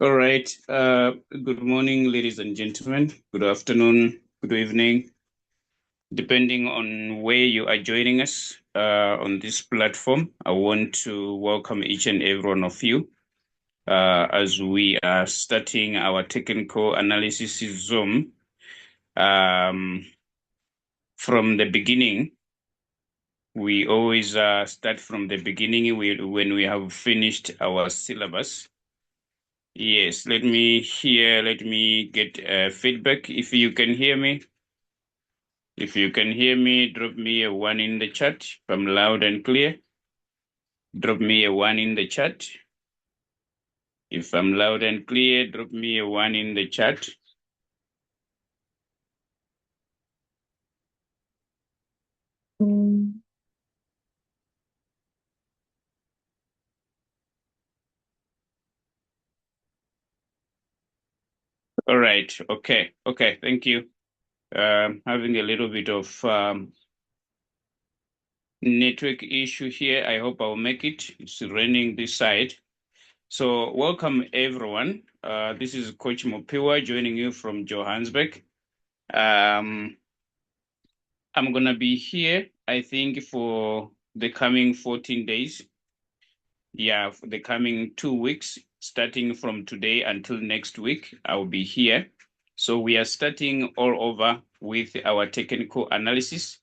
All right. Good morning, ladies and gentlemen. Good afternoon, good evening, depending on where you are joining us on this platform. I want to welcome each and every one of you as we are starting our technical analysis Zoom from the beginning. We always start from the beginning when we have finished our syllabus. Yes, let me get feedback if you can hear me. If you can hear me, drop me a 1 in the chat. If I'm loud and clear, drop me a 1 in the chat. If I'm loud and clear, drop me a 1 in the chat. All right. Okay. Thank you. Having a little bit of network issue here. I hope I'll make it. It's raining this side. So welcome everyone. This is Coach Mopiwah joining you from Johannesburg. I'm gonna be here, I think, for the coming 14 days. Yeah, for the coming 2 weeks, starting from today until next week, I'll be here. So we are starting all over with our technical analysis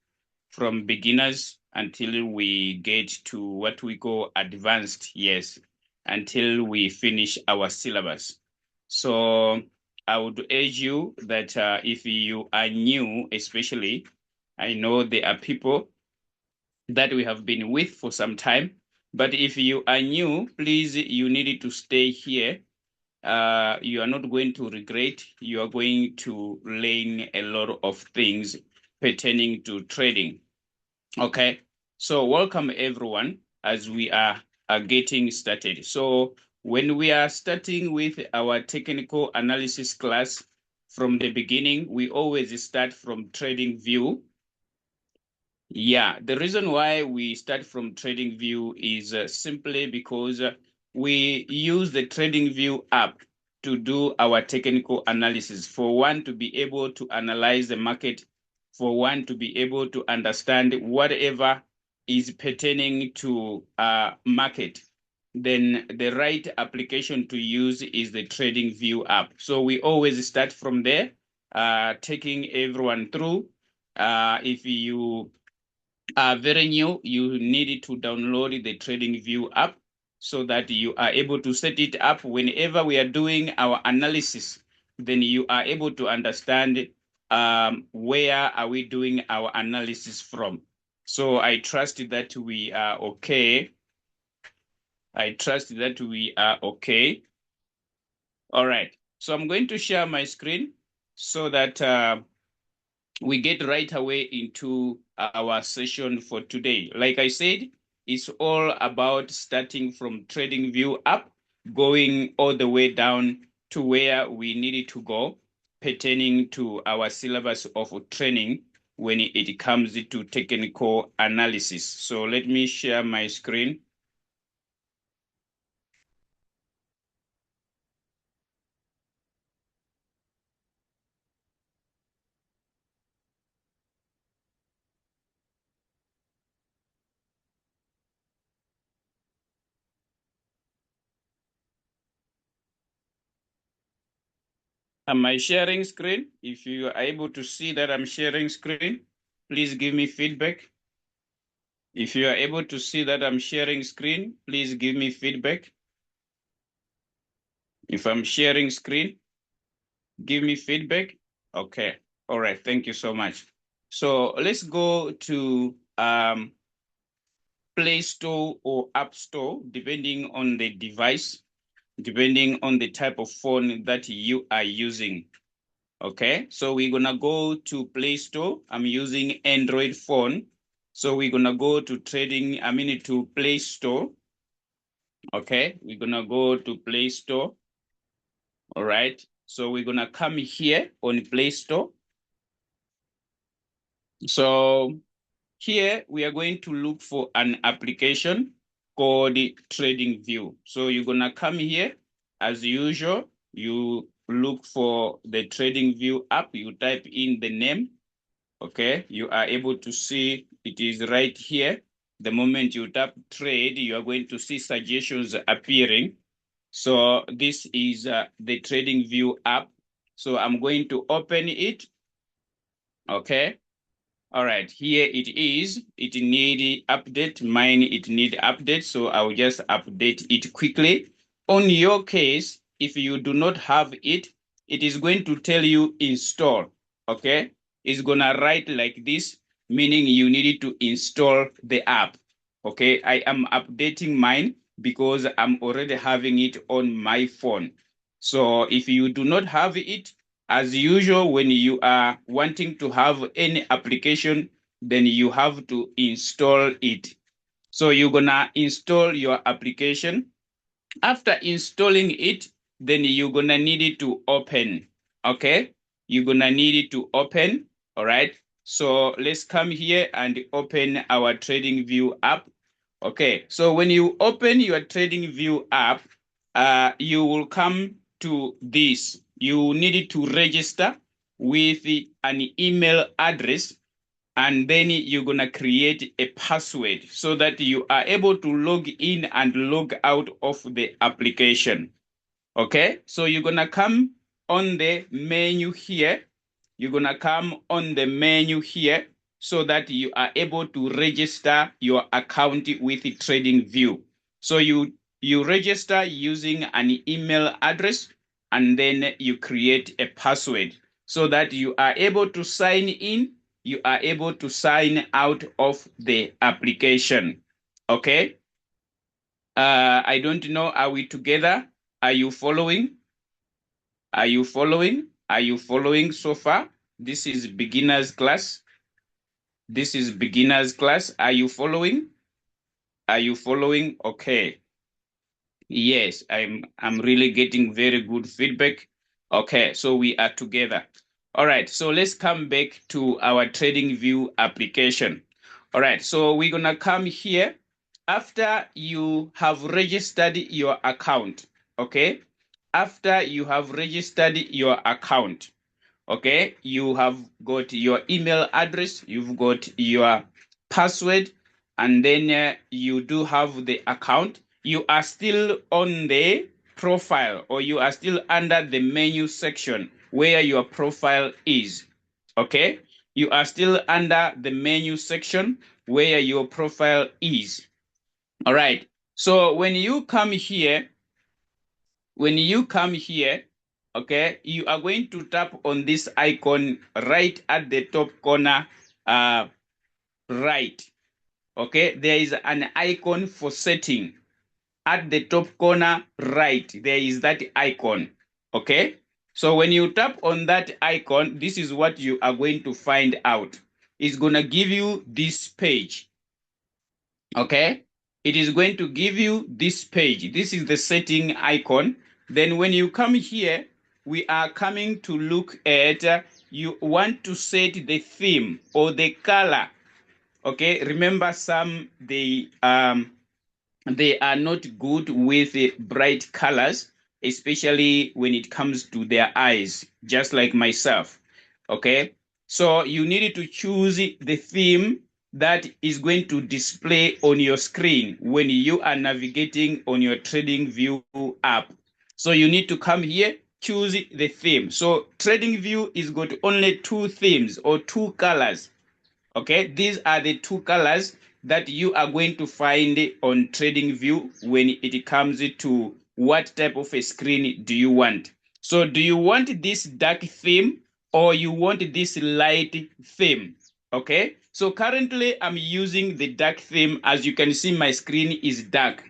from beginners until we get to what we call advanced, yes, until we finish our syllabus. So I would urge you that if you are new, especially, I know there are people that we have been with for some time, but if you are new, please, you need to stay here. You are not going to regret. You are going to learn a lot of things pertaining to trading. Okay, so welcome everyone as we are getting started. So when we are starting with our technical analysis class from the beginning, we always start from TradingView. Yeah, the reason why we start from TradingView is simply because we use the TradingView app to do our technical analysis, for one to be able to analyze the market, for one to be able to understand whatever is pertaining to market. Then the right application to use is the TradingView app. So we always start from there, taking everyone through. If you very new, you need to download the TradingView app so that you are able to set it up whenever we are doing our analysis. Then you are able to understand where are we doing our analysis from. So I trust that we are okay. I trust that we are okay. All right. So I'm going to share my screen so that we get right away into our session for today. Like I said, it's all about starting from TradingView app, going all the way down to where we needed to go pertaining to our syllabus of training when it comes to technical analysis. So let me share my screen. Am I sharing screen? If you are able to see that I'm sharing screen, please give me feedback. If you are able to see that I'm sharing screen, please give me feedback. If I'm sharing screen, give me feedback. Okay. All right. Thank you so much. So let's go to Play Store or App Store, depending on the device, depending on the type of phone that you are using. Okay. So we're going to go to Play Store. I'm using Android phone. So we're going to go to to Play Store. Okay, we're gonna go to Play Store. All right, so we're gonna come here on Play Store. So here we are going to look for an application called TradingView. So you're gonna come here as usual, you look for the TradingView app, you type in the name, okay? You are able to see it is right here. The moment you tap trade, you are going to see suggestions appearing. So this is the TradingView app. So I'm going to open it, okay? All right, here it is. It need update. Mine, it need update. So I'll just update it quickly. On your case, if you do not have it, it is going to tell you install. Okay, it's gonna write like this, meaning you need to install the app. Okay, I am updating mine because I'm already having it on my phone. So if you do not have it, as usual, when you are wanting to have any application, then you have to install it. So you're gonna install your application. After installing it, then you're gonna need it to open. Okay, you're gonna need it to open. All right. So let's come here and open our TradingView app. Okay, so when you open your TradingView app, you will come to this. You need to register with an email address, and then you're going to create a password so that you are able to log in and log out of the application. Okay, so you're going to come on the menu here. You're going to come on the menu here so that you are able to register your account with TradingView. So you register using an email address, and then you create a password so that you are able to sign in, you are able to sign out of the application. Okay? I don't know, are we together? Are you following? Are you following? Are you following so far? This is beginner's class. This is beginner's class. Are you following? Are you following? Okay. Yes, I'm really getting very good feedback. Okay, so we are together. All right, so let's come back to our TradingView application. All right, so we're gonna come here after you have registered your account. Okay, after you have registered your account, okay, you have got your email address, you've got your password, and then you do have the account. You are still on the profile, or you are still under the menu section where your profile is. Okay, you are still under the menu section where your profile is. All right, so when you come here, okay, you are going to tap on this icon right at the top corner, right. Okay, there is an icon for setting. At the top corner, right, there is that icon. Okay, so when you tap on that icon, this is what you are going to find out. It's going to give you this page. Okay, it is going to give you this page. This is the setting icon. Then when you come here, we are coming to look at, you want to set the theme or the color. Okay, remember they are not good with bright colors, especially when it comes to their eyes, just like myself. Okay, so you need to choose the theme that is going to display on your screen when you are navigating on your TradingView app. So you need to come here, choose the theme. So TradingView is got only two themes or two colors. Okay, these are the two colors that you are going to find on TradingView when it comes to what type of a screen do you want. So do you want this dark theme or you want this light theme? Okay, so currently I'm using the dark theme. As you can see, my screen is dark.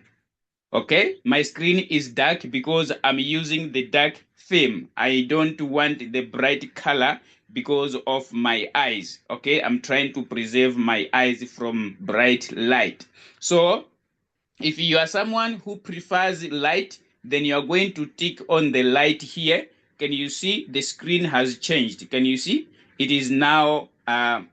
Okay, my screen is dark because I'm using the dark theme. I don't want the bright color because of my eyes. Okay, I'm trying to preserve my eyes from bright light. So if you are someone who prefers light, then you are going to tick on the light here. Can you see the screen has changed? Can you see? It is now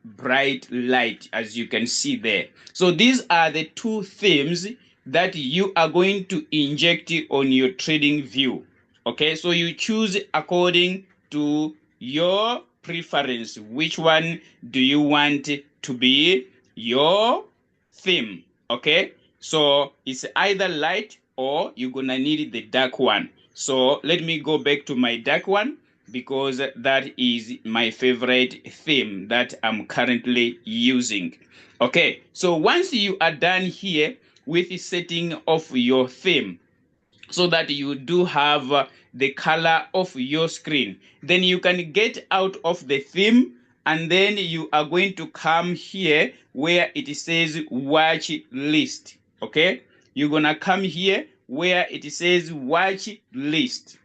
bright light, as you can see there. So these are the two themes that you are going to inject on your TradingView. Okay, so you choose according to your preference. Which one do you want to be your theme? Okay, so it's either light or you're gonna need the dark one. So let me go back to my dark one, because that is my favorite theme that I'm currently using. Okay, so once you are done here with the setting of your theme, so that you do have the color of your screen, then you can get out of the theme, and then you are going to come here where it says watch list. Okay, you're gonna come here where it says watch list.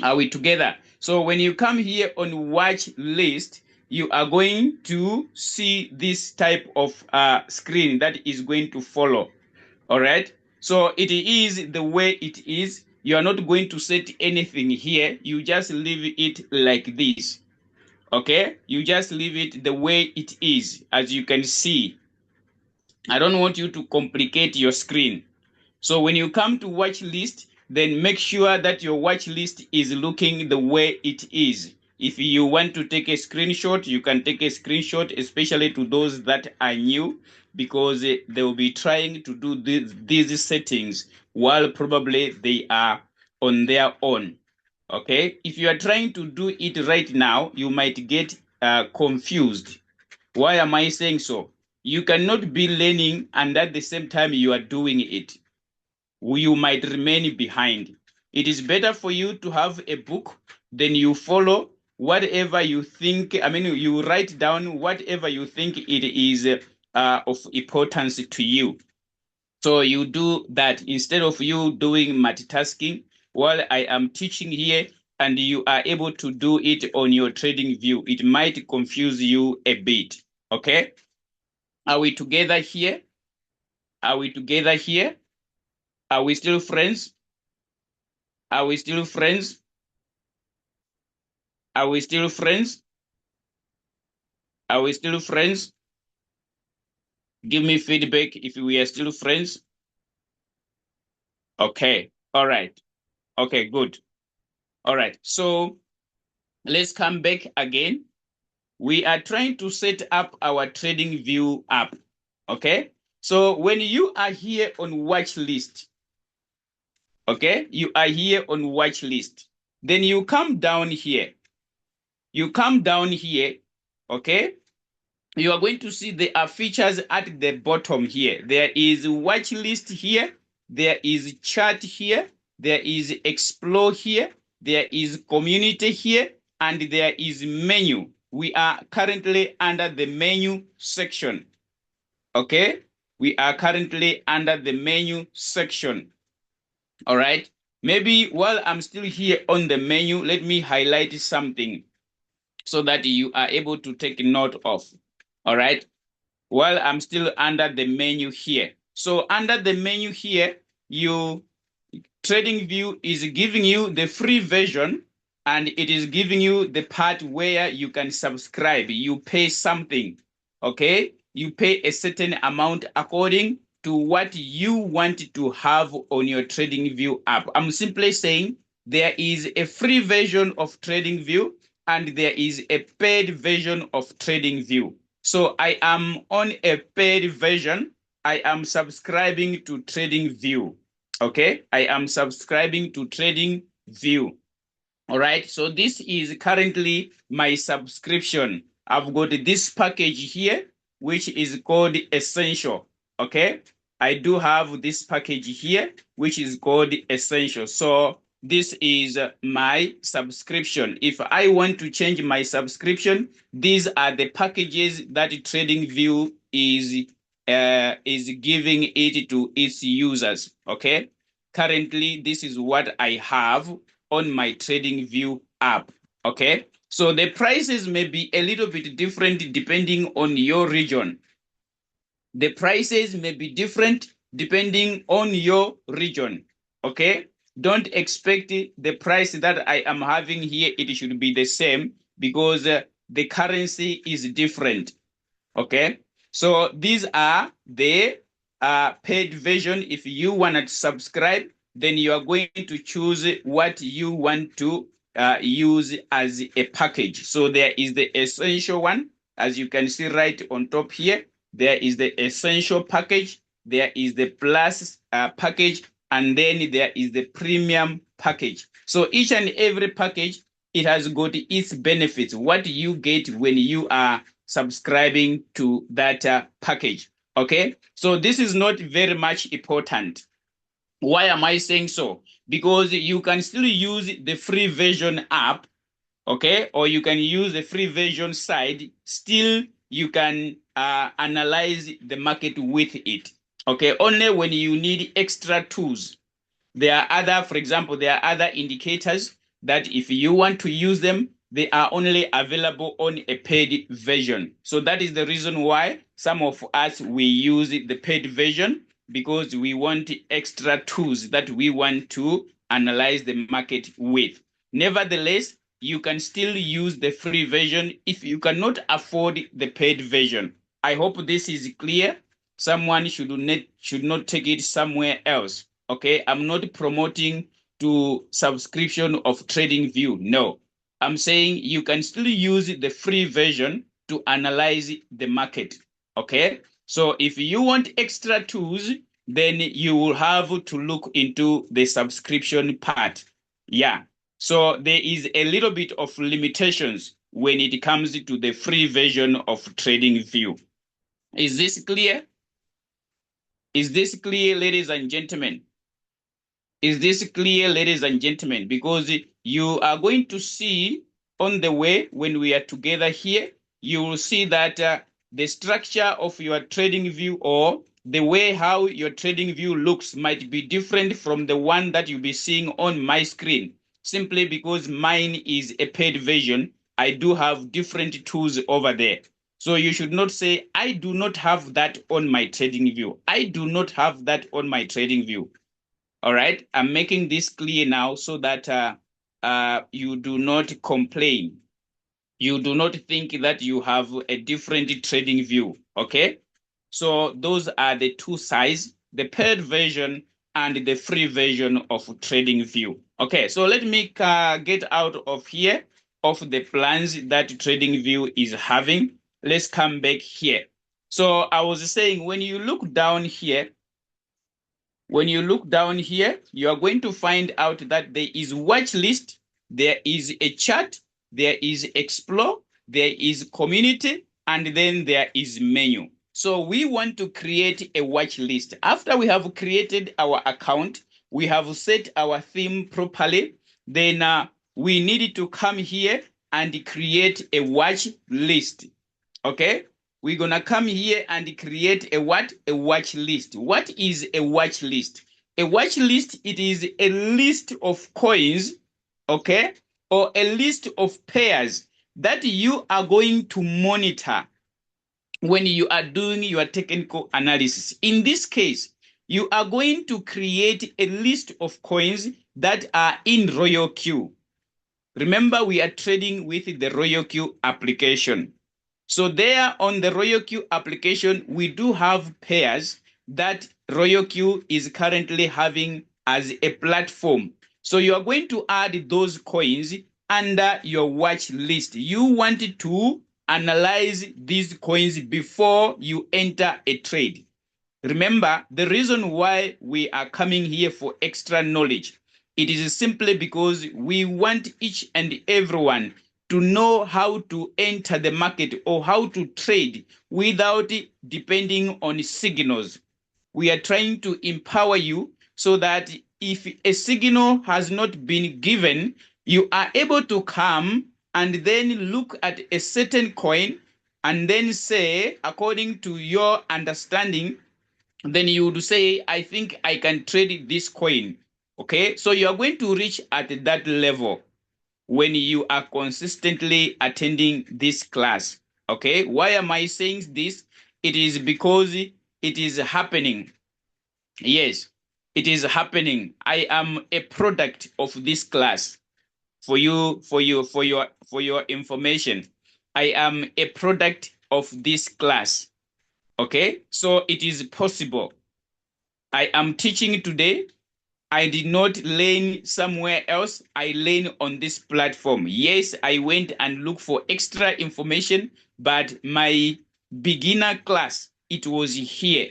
Are we together? So when you come here on watch list, you are going to see this type of screen that is going to follow. All right, so it is the way it is. You are not going to set anything here. You just leave it like this. Okay, you just leave it the way it is. As you can see, I don't want you to complicate your screen. So when you come to watch list, then make sure that your watch list is looking the way it is. If you want to take a screenshot, you can take a screenshot, especially to those that are new, because they will be trying to do these settings while probably they are on their own. Okay, if you are trying to do it right now, you might get confused. Why am I saying so? You cannot be learning and at the same time you are doing it. You might remain behind. It is better for you to have a book, then you follow whatever you think. I mean, you write down whatever you think it is of importance to you. So you do that instead of you doing multitasking while I am teaching here, and you are able to do it on your TradingView. It might confuse you a bit. Okay? Are we together here? Are we together here? Are we still friends? Are we still friends? Are we still friends? Are we still friends? Give me feedback if we are still friends. Okay. All right. Okay, good. All right. So let's come back again. We are trying to set up our TradingView app. Okay. So when you are here on watch list, okay, you are here on watch list, then you come down here. You come down here, okay? You are going to see there are features at the bottom here. There is watch list here. There is chat here. There is explore here. There is community here. And there is menu. We are currently under the menu section. Okay? We are currently under the menu section. All right? Maybe while I'm still here on the menu, let me highlight something so that you are able to take note of. All right? While I'm still under the menu here. So under the menu here, TradingView is giving you the free version, and it is giving you the part where you can subscribe. You pay something, okay? You pay a certain amount according to what you want to have on your TradingView app. I'm simply saying there is a free version of TradingView and there is a paid version of TradingView. So I am on a paid version. I am subscribing to TradingView. Okay, I am subscribing to TradingView. All right, so this is currently my subscription. I've got this package here, which is called Essential. Okay, I do have this package here, which is called Essential. So this is my subscription. If I want to change my subscription, these are the packages that TradingView is giving it to its users. Okay, currently this is what I have on my TradingView app. Okay, so the prices may be a little bit different depending on your region. The prices may be different depending on your region. Okay, don't expect the price that I am having here, it should be the same, because the currency is different. Okay, so these are the paid version. If you want to subscribe, then you are going to choose what you want to use as a package. So there is the essential one, as you can see right on top here. There is the essential package, there is the plus package, and then there is the premium package. So each and every package, it has got its benefits, what you get when you are subscribing to that package. Okay, so this is not very much important. Why am I saying so? Because you can still use the free version app, okay, or you can use the free version side. Still, you can analyze the market with it. Okay, only when you need extra tools. There are other, for example, there are other indicators that if you want to use them, they are only available on a paid version. So that is the reason why some of us, we use the paid version, because we want extra tools that we want to analyze the market with. Nevertheless, you can still use the free version if you cannot afford the paid version. I hope this is clear. Someone should not take it somewhere else. Okay, I'm not promoting to subscription of TradingView. No, I'm saying you can still use the free version to analyze the market. Okay, so if you want extra tools, then you will have to look into the subscription part. Yeah, so there is a little bit of limitations when it comes to the free version of TradingView. Is this clear? Is this clear, ladies and gentlemen? Is this clear, ladies and gentlemen? Because you are going to see on the way when we are together here, you will see that the structure of your TradingView, or the way how your TradingView looks, might be different from the one that you'll be seeing on my screen. Simply because mine is a paid version, I do have different tools over there. So you should not say, I do not have that on my TradingView. I do not have that on my TradingView. All right, I'm making this clear now so that you do not complain. You do not think that you have a different TradingView, okay? So those are the two sides, the paid version and the free version of TradingView. Okay, so let me get out of here of the plans that TradingView is having. Let's come back here. So I was saying, when you look down here, you are going to find out that there is watch list, there is a chat, there is explore, there is community, and then there is menu. So we want to create a watch list. After we have created our account, we have set our theme properly, then we need to come here and create a watch list. Okay? We're going to come here and create a what? A watch list. What is a watch list? A watch list, it is a list of coins, okay, or a list of pairs that you are going to monitor when you are doing your technical analysis. In this case, you are going to create a list of coins that are in RoyalQ. Remember, we are trading with the RoyalQ application. So there on the RoyalQ application, we do have pairs that RoyalQ is currently having as a platform. So you are going to add those coins under your watch list. You want to analyze these coins before you enter a trade. Remember, the reason why we are coming here for extra knowledge, it is simply because we want each and everyone to know how to enter the market or how to trade without depending on signals. We are trying to empower you so that if a signal has not been given, you are able to come and then look at a certain coin and then say, according to your understanding, then you would say, I think I can trade this coin. Okay, so you are going to reach at that level when you are consistently attending this class. Okay, why am I saying this? It is because it is happening. Yes, it is happening. I am a product of this class. For your information, I am a product of this class. Okay, so it is possible. I am teaching today. I did not learn somewhere else. I learned on this platform. Yes, I went and looked for extra information, but my beginner class, it was here.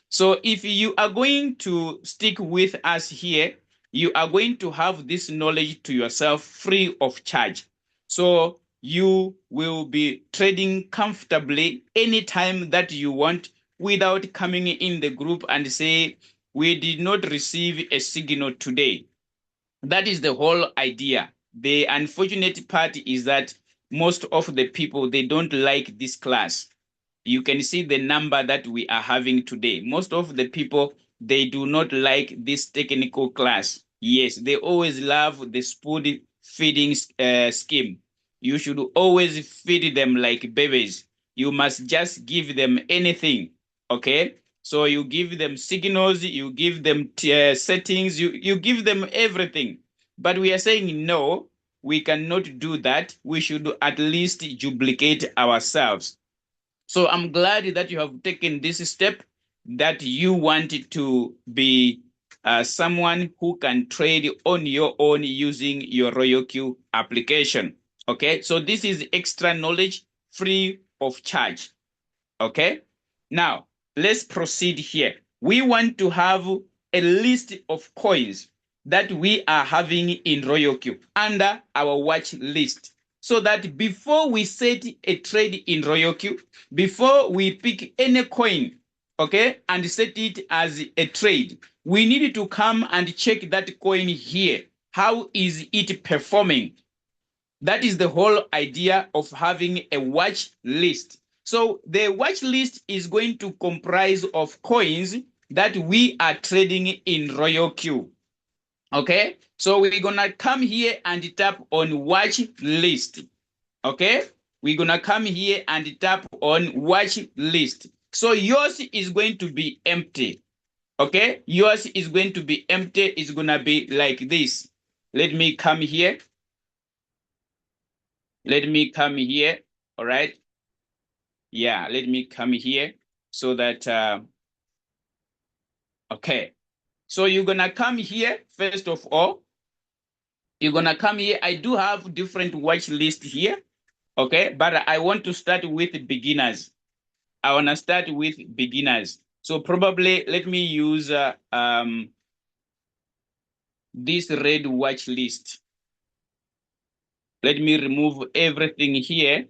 So if you are going to stick with us here, you are going to have this knowledge to yourself free of charge. So you will be trading comfortably anytime that you want without coming in the group and say, we did not receive a signal today. That is the whole idea. The unfortunate part is that most of the people, they don't like this class. You can see the number that we are having today. Most of the people, they do not like this technical class. Yes, they always love the spoon feeding scheme. You should always feed them like babies. You must just give them anything. Okay? So you give them signals, you give them settings, you give them everything. But we are saying no, we cannot do that. We should at least duplicate ourselves. So I'm glad that you have taken this step, that you wanted to be someone who can trade on your own using your RoyalQ application. Okay, so this is extra knowledge free of charge. Okay, now let's proceed here. We want to have a list of coins that we are having in RoyalQ under our watch list, so that before we set a trade in RoyalQ, before we pick any coin, okay, and set it as a trade, we need to come and check that coin here. How is it performing? That is the whole idea of having a watch list. So the watch list is going to comprise of coins that we are trading in RoyalQ. Okay, so we're gonna come here and tap on watch list. Okay, we're gonna come here and tap on watch list. So yours is going to be empty. Okay, yours is going to be empty. It's gonna be like this. Let me come here. Let me come here. All right. Yeah, let me come here so that, okay. So you're gonna come here, first of all. You're gonna come here. I do have different watch list here. Okay, but I want to start with beginners. I wanna start with beginners. So probably let me use this red watch list. Let me remove everything here.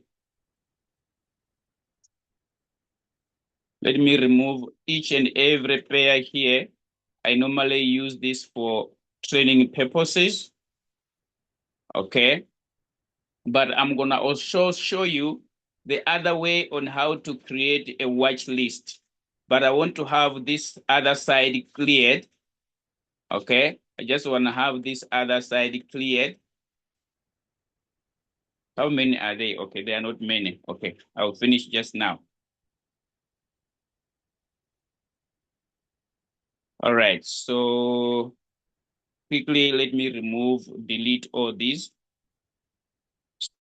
Let me remove each and every pair here. I normally use this for training purposes. Okay. But I'm gonna also show you the other way on how to create a watch list. But I want to have this other side cleared. Okay. I just wanna have this other side cleared. How many are they? Okay, they are not many. Okay, I'll finish just now. All right, so quickly, let me delete all these.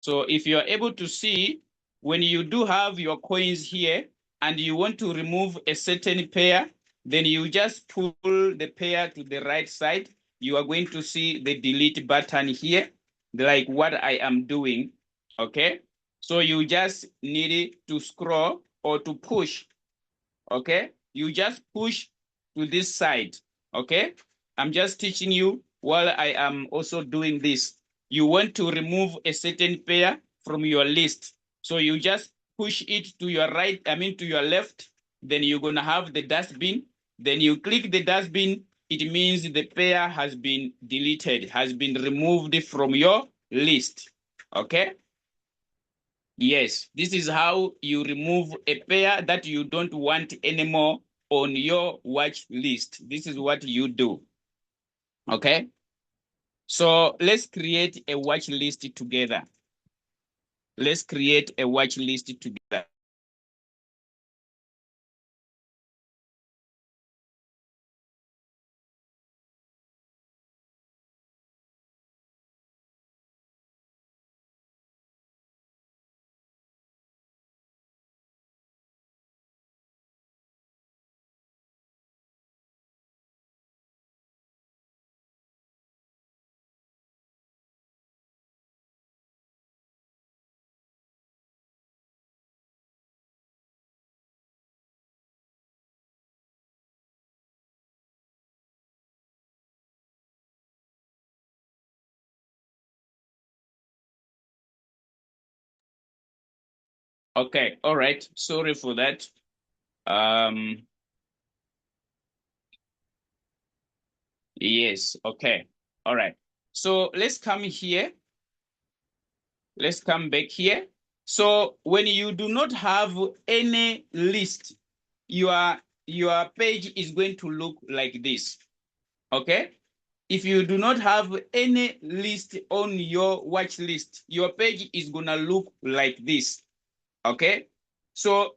So if you're able to see, when you do have your coins here and you want to remove a certain pair, then you just pull the pair to the right side. You are going to see the delete button here, like what I am doing, okay? So you just need to scroll or to push, okay? You just push to this side, okay? I'm just teaching you while I am also doing this. You want to remove a certain pair from your list. So you just push it to your right, to your left, then you're gonna have the dustbin. Then you click the dustbin, it means the pair has been deleted, has been removed from your list, okay? Yes, this is how you remove a pair that you don't want anymore on your watch list. This is what you do. Okay. So let's create a watch list together. Let's create a watch list together. Okay, all right. Sorry for that. Yes, okay. All right. So let's come here. Let's come back here. So when you do not have any list, your page is going to look like this. Okay? If you do not have any list on your watch list, your page is gonna look like this. Okay? So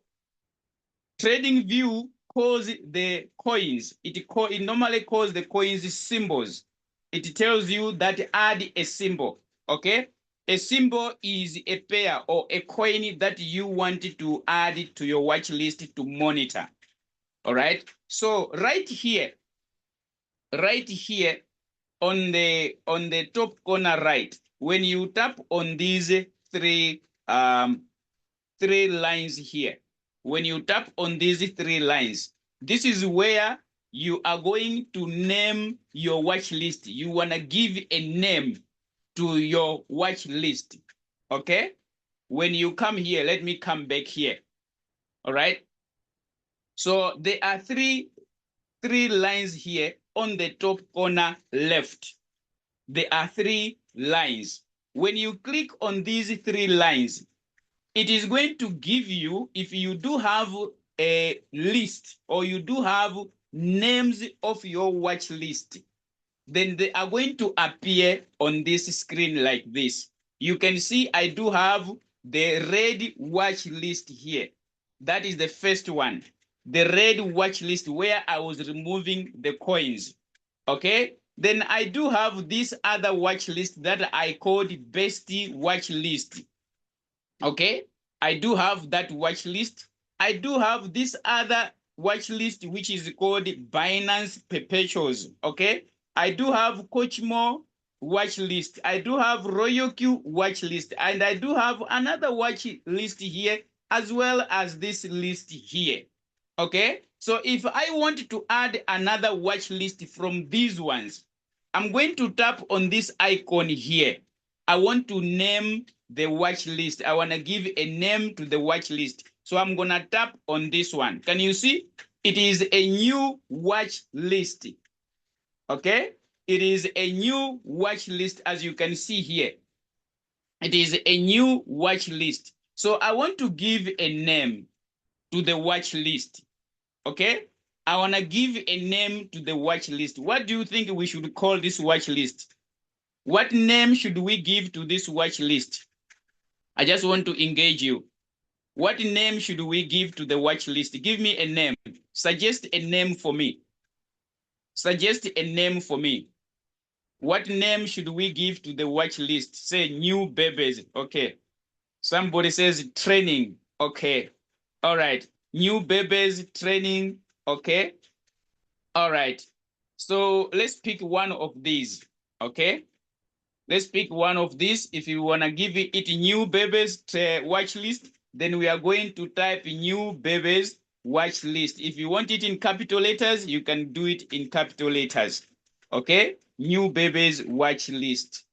TradingView calls the coins. It normally calls the coins symbols. It tells you that add a symbol. Okay? A symbol is a pair or a coin that you want to add to your watch list to monitor. All right? So right here on the top corner right, when you tap on these three three lines here, when you tap on these three lines, this is where you are going to name your watch list. You want to give a name to your watch list. Okay? When you come here, let me come back here. All right? So there are three lines here on the top corner left. There are three lines. When you click on these three lines, it is going to give you, if you do have a list or you do have names of your watch list, then they are going to appear on this screen like this. You can see I do have the red watch list here. That is the first one, the red watch list where I was removing the coins. Okay, then I do have this other watch list that I called bestie watch list. Okay, I do have that watch list. I do have this other watch list which is called Binance Perpetuals. Okay, I do have Coach Mo watch list. I do have RoyalQ watch list, and I do have another watch list here as well as this list here. Okay, so if I want to add another watch list from these ones, I'm going to tap on this icon here. I want to name the watch list. I want to give a name to the watch list. So I'm going to tap on this one. Can you see? It is a new watch list. Okay? It is a new watch list, as you can see here. It is a new watch list. So I want to give a name to the watch list. Okay? I want to give a name to the watch list. What do you think we should call this watch list? What name should we give to this watch list? I just want to engage you. What name should we give to the watch list? Give me a name. Suggest a name for me. Suggest a name for me. What name should we give to the watch list? Say new babies. Okay. Somebody says training. Okay. All right. New babies training. Okay. All right. So let's pick one of these. Okay. Let's pick one of these. If you want to give it new babies watch list, then we are going to type new babies watch list. If you want it in capital letters, you can do it in capital letters. Okay? New babies watch list.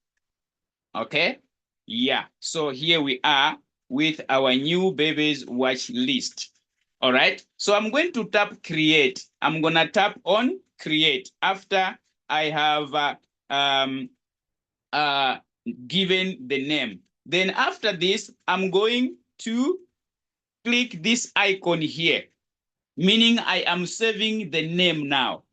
Okay? Yeah. So here we are with our new babies watch list. All right? So I'm going to tap create. I'm going to tap on create after I have given the name. Then after this, I'm going to click this icon here, meaning I am saving the name now.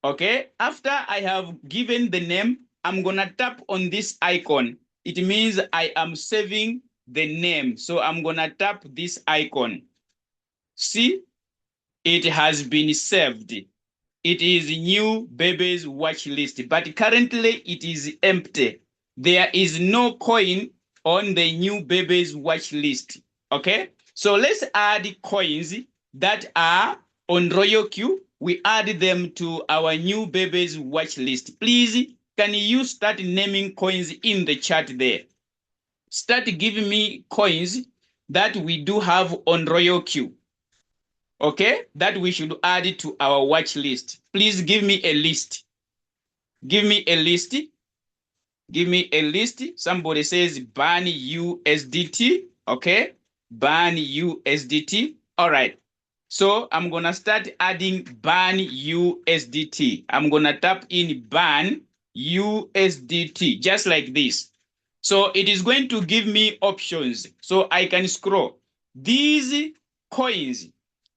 Okay, after I have given the name, I'm gonna tap on this icon. It means I am saving the name. So I'm gonna tap this icon. See, it has been saved. It is new babies watch list, but currently it is empty. There is no coin on the new babies watch list. Okay, so let's add coins that are on RoyalQ. We add them to our new babies watch list. Please, can you start naming coins in the chat there? Start giving me coins that we do have on RoyalQ. Okay, that we should add it to our watch list. Please give me a list. Give me a list. Give me a list. Somebody says ban USDT. Okay, ban USDT. All right. So I'm going to start adding ban USDT. I'm going to tap in ban USDT, just like this. So it is going to give me options. So I can scroll. These coins,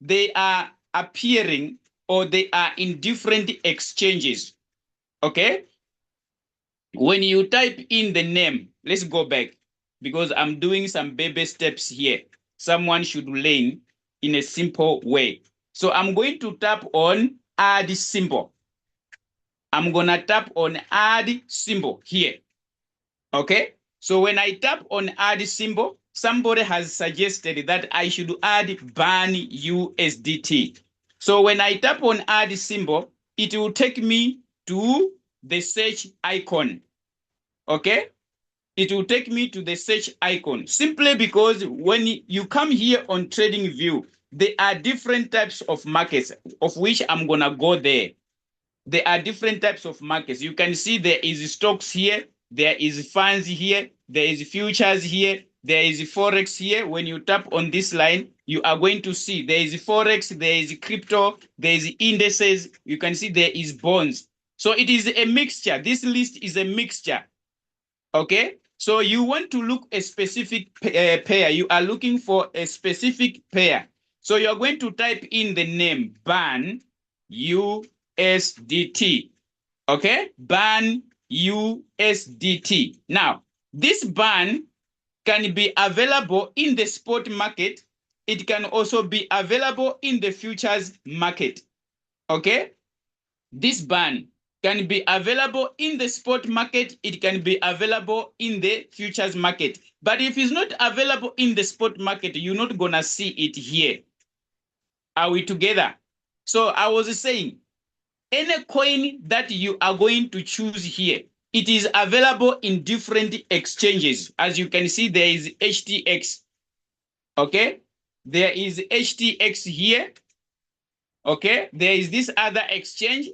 they are appearing or they are in different exchanges. Okay. When you type in the name, let's go back because I'm doing some baby steps here. Someone should learn in a simple way. So I'm going to tap on add symbol. I'm going to tap on add symbol here. Okay. So when I tap on add symbol, somebody has suggested that I should add ban USDT. So when I tap on add symbol, it will take me to the search icon. Okay. It will take me to the search icon simply because when you come here on TradingView, there are different types of markets of which I'm going to go there. There are different types of markets. You can see there is stocks here, there is funds here, there is futures here, there is Forex here. When you tap on this line, you are going to see there is Forex, there is crypto, there is indices. You can see there is bonds. So it is a mixture. This list is a mixture. Okay, so you want to look a specific pair. You are looking for a specific pair. So you're going to type in the name ban USDT. Okay, ban USDT. Now, this ban can be available in the spot market. It can also be available in the futures market. Okay, this ban can be available in the spot market. It can be available in the futures market. But if it's not available in the spot market, you're not going to see it here. Are we together? So I was saying, any coin that you are going to choose here, it is available in different exchanges. As you can see, there is HTX. Okay? There is HTX here. Okay? There is this other exchange.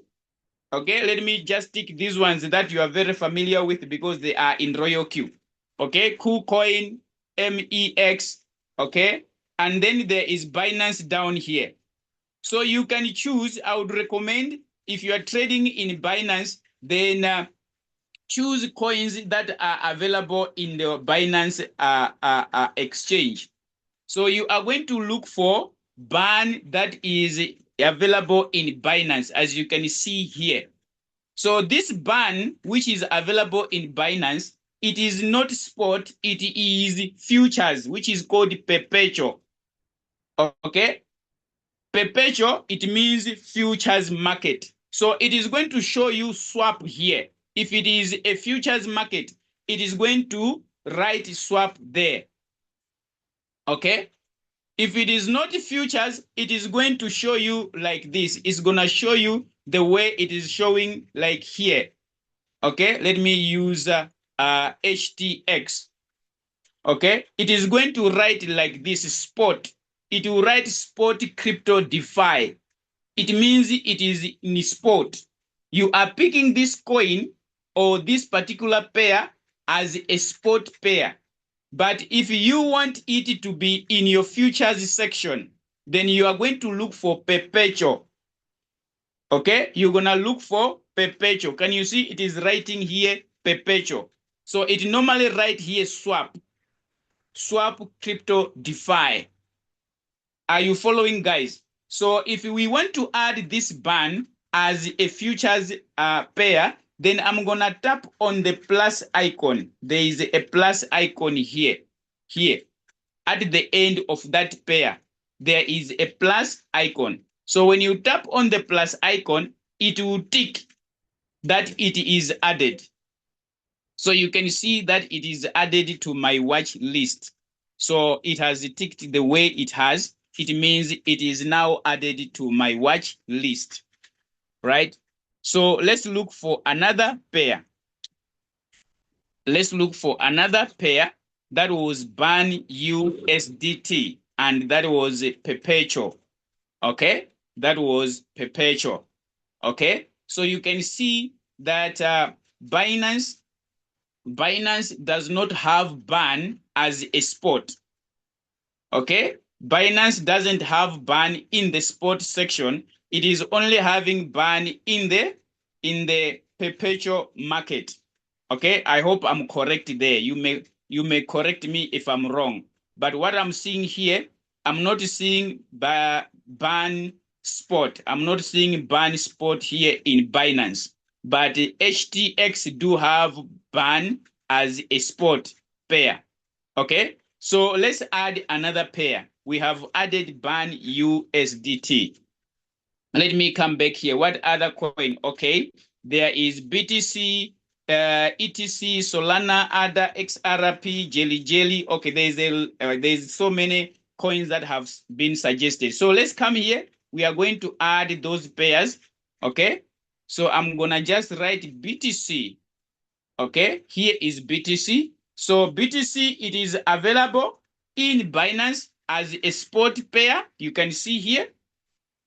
Okay, let me just tick these ones that you are very familiar with because they are in RoyalQ. Okay, KuCoin, MEX, okay, and then there is Binance down here. So you can choose. I would recommend if you are trading in Binance, then choose coins that are available in the Binance exchange. So you are going to look for ban that is available in Binance, as you can see here. So this ban, which is available in Binance, it is not spot, it is futures, which is called Perpetual. Okay? Perpetual, it means futures market. So it is going to show you swap here. If it is a futures market, it is going to write swap there. Okay? If it is not futures, it is going to show you like this. It's going to show you the way it is showing like here. Okay, let me use HTX. Okay, it is going to write like this spot. It will write spot crypto DeFi. It means it is in spot. You are picking this coin or this particular pair as a spot pair. But if you want it to be in your futures section, then you are going to look for Perpetual. Okay, you're going to look for Perpetual. Can you see it is writing here Perpetual? So it normally write here swap crypto DeFi. Are you following, guys? So if we want to add this ban as a futures pair, then I'm going to tap on the plus icon. There is a plus icon here. At the end of that pair, there is a plus icon. So when you tap on the plus icon, it will tick that it is added. So you can see that it is added to my watch list. So it has ticked the way it has. It means it is now added to my watch list, right? So let's look for another pair. Let's look for another pair that was ban USDT, and that was Perpetual. Okay, that was Perpetual. Okay, so you can see that Binance does not have ban as a spot. Okay, Binance doesn't have ban in the spot section. It is only having ban in the perpetual market. Okay, I hope I'm correct there. You may correct me if I'm wrong. But what I'm seeing here, I'm not seeing ban spot. I'm not seeing ban spot here in Binance. But HTX do have ban as a spot pair. Okay, so let's add another pair. We have added ban USDT. Let me come back here. What other coin? Okay, there is BTC, ETC, Solana, ADA, XRP, Jelly. Okay, there's so many coins that have been suggested. So let's come here. We are going to add those pairs. Okay, so I'm gonna just write BTC. Okay, here is BTC. So BTC, it is available in Binance as a spot pair. You can see here.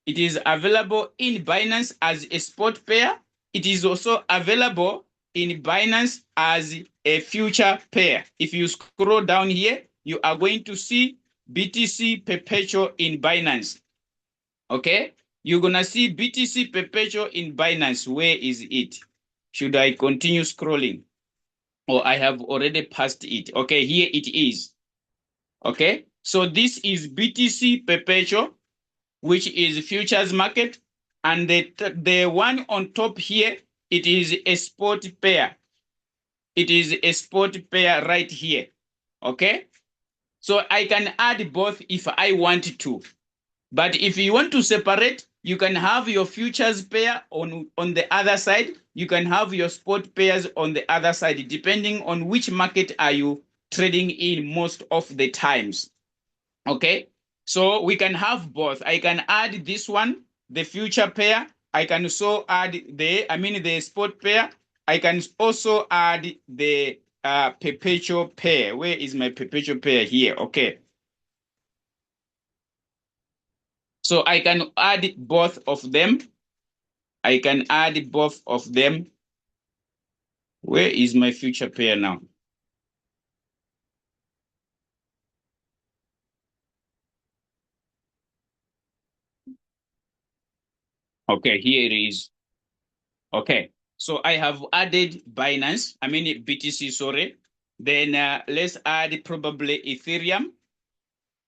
It is available in Binance as a spot pair. It is also available in Binance as a future pair. If you scroll down here, you are going to see BTC Perpetual in Binance. Okay, you're going to see BTC Perpetual in Binance. Where is it? Should I continue scrolling? Or I have already passed it. Okay, here it is. Okay, so this is BTC Perpetual, which is futures market. And the one on top here, it is a spot pair. It is a spot pair right here. Okay, so I can add both if I want to. But if you want to separate, you can have your futures pair on the other side. You can have your spot pairs on the other side, depending on which market are you trading in most of the times. Okay, so we can have both. I can add this one, the future pair. I can also add the spot pair. I can also add the perpetual pair. Where is my perpetual pair here? Okay. So I can add both of them. I can add both of them. Where is my future pair now? Okay, here it is. Okay, so I have added BTC, sorry. Then let's add probably Ethereum.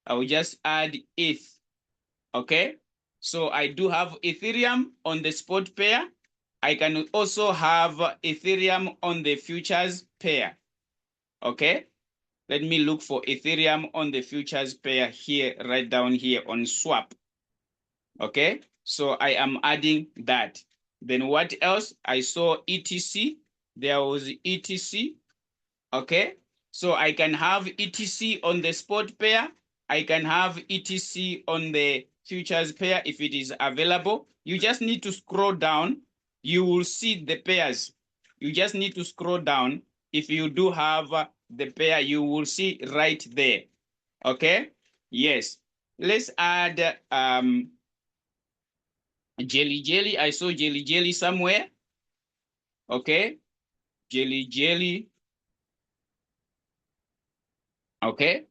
I will just add ETH. Okay, so I do have Ethereum on the spot pair. I can also have Ethereum on the futures pair. Okay, let me look for Ethereum on the futures pair here, right down here on swap. Okay, so I am adding that. Then what else? I saw ETC. There was ETC. Okay, so I can have ETC on the spot pair. I can have ETC on the futures pair if it is available. You just need to scroll down. You will see the pairs. You just need to scroll down. If you do have the pair, you will see right there. Okay, yes. Let's add Jelly. I saw Jelly somewhere. Okay, Jelly. Okay,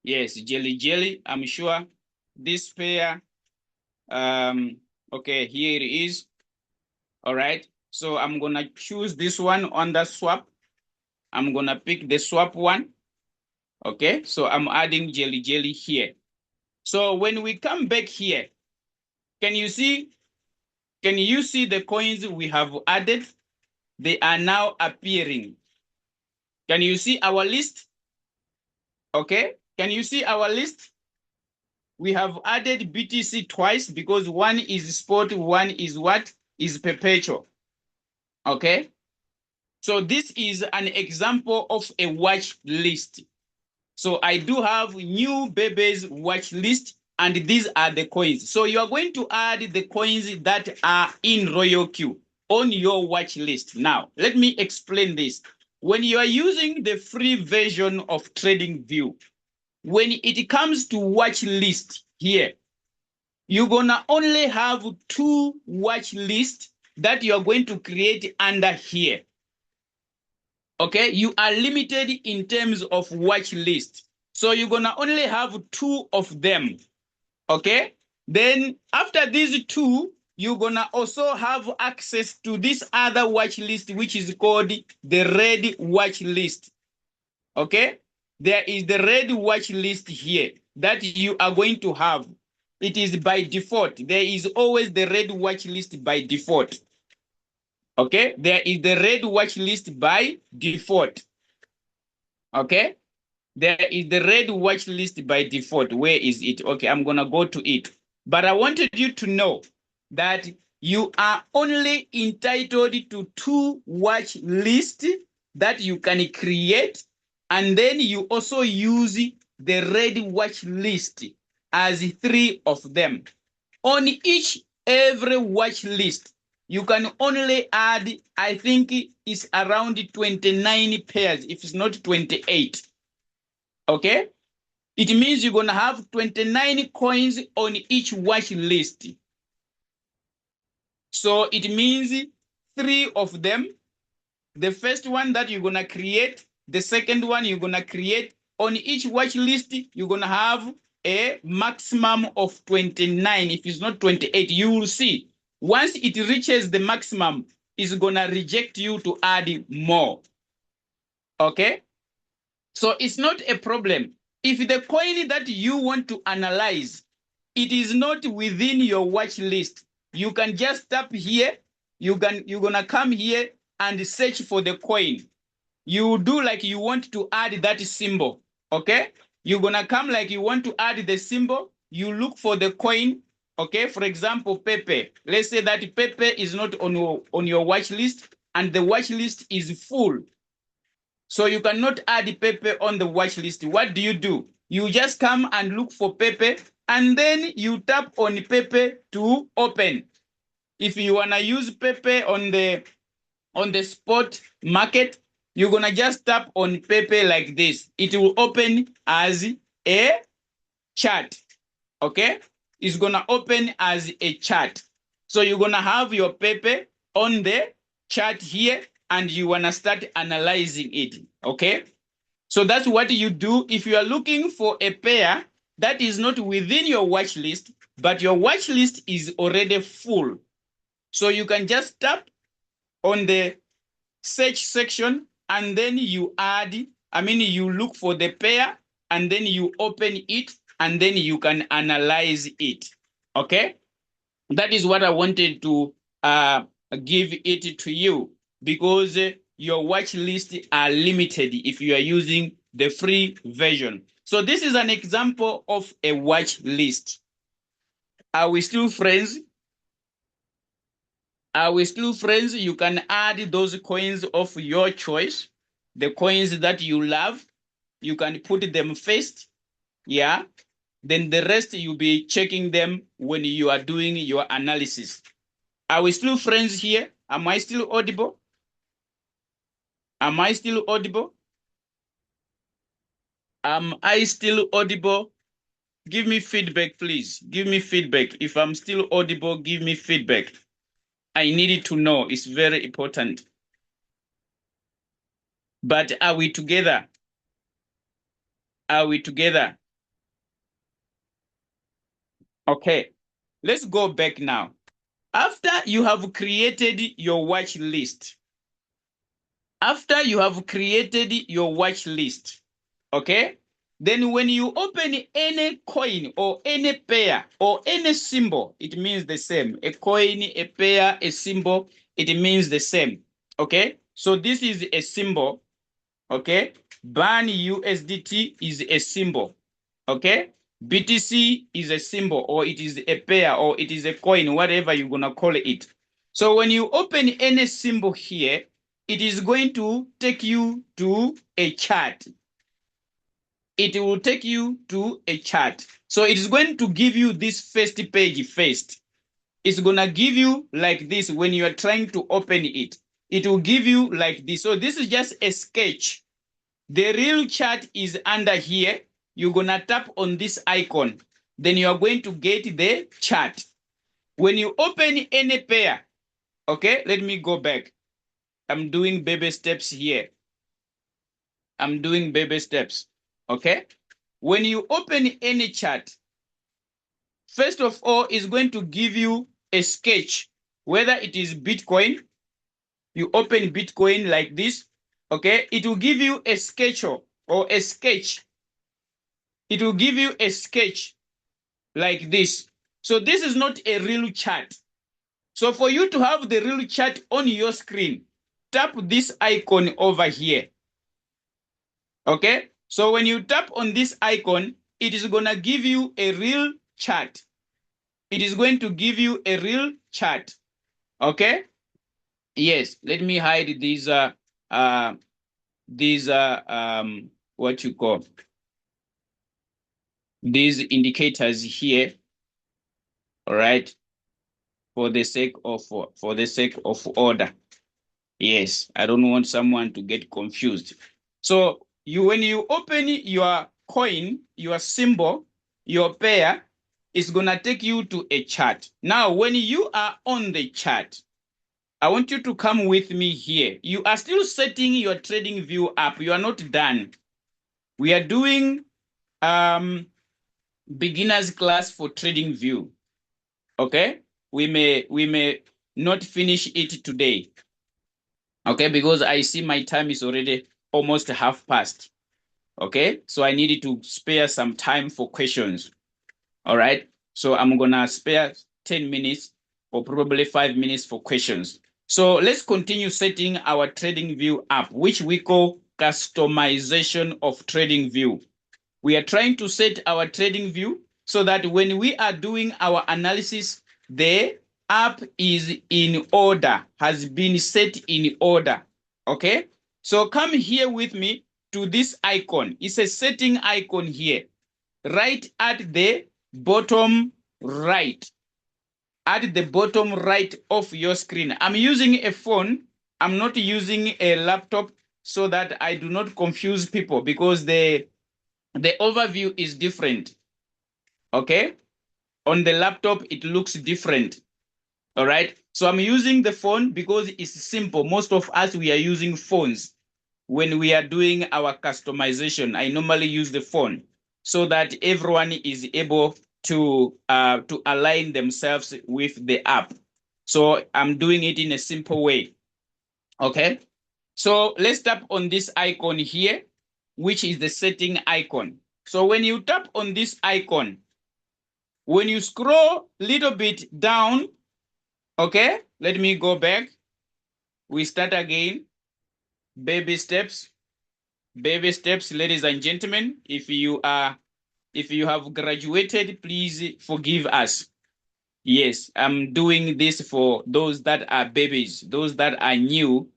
yes, Jelly. I'm sure this pair. Okay, here it is. All right, so I'm gonna choose this one on the swap. I'm gonna pick the swap one. Okay, so I'm adding Jelly here. So when we come back here, can you see the coins we have added? They are now appearing. Can you see our list? Okay, can you see our list? We have added BTC twice because one is spot, one is what? Is perpetual. Okay, so this is an example of a watch list. So I do have new babies watch list, and these are the coins. So you are going to add the coins that are in RoyalQ on your watch list. Now, let me explain this. When you are using the free version of TradingView, when it comes to watch list here, you're gonna only have 2 watch lists that you are going to create under here. Okay, you are limited in terms of watch list. So you're gonna only have 2 of them. Okay. Then after these 2, you're gonna also have access to this other watch list, which is called the red watch list. Okay. There is the red watch list here that you are going to have. It is by default. There is always the red watch list by default. Okay. There is the red watch list by default. Okay. There is the red watch list by default. Where is it? Okay, I'm gonna go to it. But I wanted you to know that you are only entitled to 2 watch lists that you can create, and then you also use the red watch list as 3 of them. On every watch list, you can only add, I think it's around 29 pairs, if it's not 28. Okay, it means you're gonna have 29 coins on each watch list. So it means 3 of them. The first one that you're gonna create, the second one you're gonna create. On each watch list, you're gonna have a maximum of 29. If it's not 28, you will see. Once it reaches the maximum, it's gonna reject you to add more. Okay, so it's not a problem. If the coin that you want to analyze, it is not within your watch list, you can just tap here. You're gonna come here and search for the coin. You do like you want to add that symbol. Okay, you're gonna come like you want to add the symbol. You look for the coin. Okay, for example, Pepe. Let's say that Pepe is not on your watch list and the watch list is full. So you cannot add Pepe on the watch list. What do? You just come and look for Pepe, and then you tap on Pepe to open. If you wanna use Pepe on the spot market, you're gonna just tap on Pepe like this. It will open as a chart. Okay, it's gonna open as a chart. So you're gonna have your Pepe on the chart here, and you wanna start analyzing it. Okay, so that's what you do if you are looking for a pair that is not within your watch list, but your watch list is already full. So you can just tap on the search section, and then you you look for the pair, and then you open it, and then you can analyze it. Okay, that is what I wanted to give it to you, because your watch lists are limited if you are using the free version. So this is an example of a watch list. Are we still friends? Are we still friends? You can add those coins of your choice, the coins that you love. You can put them first. Yeah. Then the rest you'll be checking them when you are doing your analysis. Are we still friends here? Am I still audible? Am I still audible? Am I still audible? Give me feedback, please. Give me feedback. If I'm still audible, give me feedback. I need it to know. It's very important. But are we together? Are we together? Okay. Let's go back now. After you have created your watch list, okay, then when you open any coin or any pair or any symbol, it means the same. A coin, a pair, a symbol, it means the same. Okay, so this is a symbol. Okay, BAN USDT is a symbol. Okay, BTC is a symbol, or it is a pair, or it is a coin, whatever you're gonna call it. So when you open any symbol here, it is going to take you to a chart. It will take you to a chart. So it is going to give you this first page first. It's gonna give you like this when you are trying to open it. It will give you like this. So this is just a sketch. The real chart is under here. You're gonna tap on this icon. Then you are going to get the chart. When you open any pair, okay, let me go back. I'm doing baby steps here. I'm doing baby steps, okay? when you open any chart, first of all, it's going to give you a sketch, whether it is Bitcoin. You open Bitcoin like this, okay? It will give you a sketch or a sketch. It will give you a sketch like this. So this is not a real chart. So for you to have the real chart on your screen, tap this icon over here. Okay? So when you tap on this icon, it is going to give you a real chart. It is going to give you a real chart. Okay? Yes, let me hide these what you call these indicators here. All right, for the sake of order. Yes, I don't want someone to get confused. So when you open your coin, your symbol, your pair, it's gonna take you to a chart. Now, when you are on the chart, I want you to come with me here. You are still setting your TradingView up. You are not done. We are doing beginners class for TradingView. Okay, we may not finish it today. Okay, because I see my time is already almost half past. Okay, so I needed to spare some time for questions. All right, so I'm gonna spare 10 minutes or probably 5 minutes for questions. So let's continue setting our TradingView app, which we call customization of TradingView. We are trying to set our TradingView so that when we are doing our analysis, the app is in order, has been set in order. Okay? So come here with me to this icon. It's a setting icon here, right at the bottom right. At the bottom right of your screen. I'm using a phone. I'm not using a laptop so that I do not confuse people because the overview is different. Okay? On the laptop, it looks different. All right? So I'm using the phone because it's simple. Most of us, we are using phones. When we are doing our customization, I normally use the phone so that everyone is able to align themselves with the app. So I'm doing it in a simple way. Okay? So let's tap on this icon here, which is the setting icon. So when you tap on this icon, when you scroll a little bit down, okay, let me go back. We start again. Baby steps, ladies and gentlemen. If you have graduated, please forgive us. Yes, I'm doing this for those that are babies, those that are new.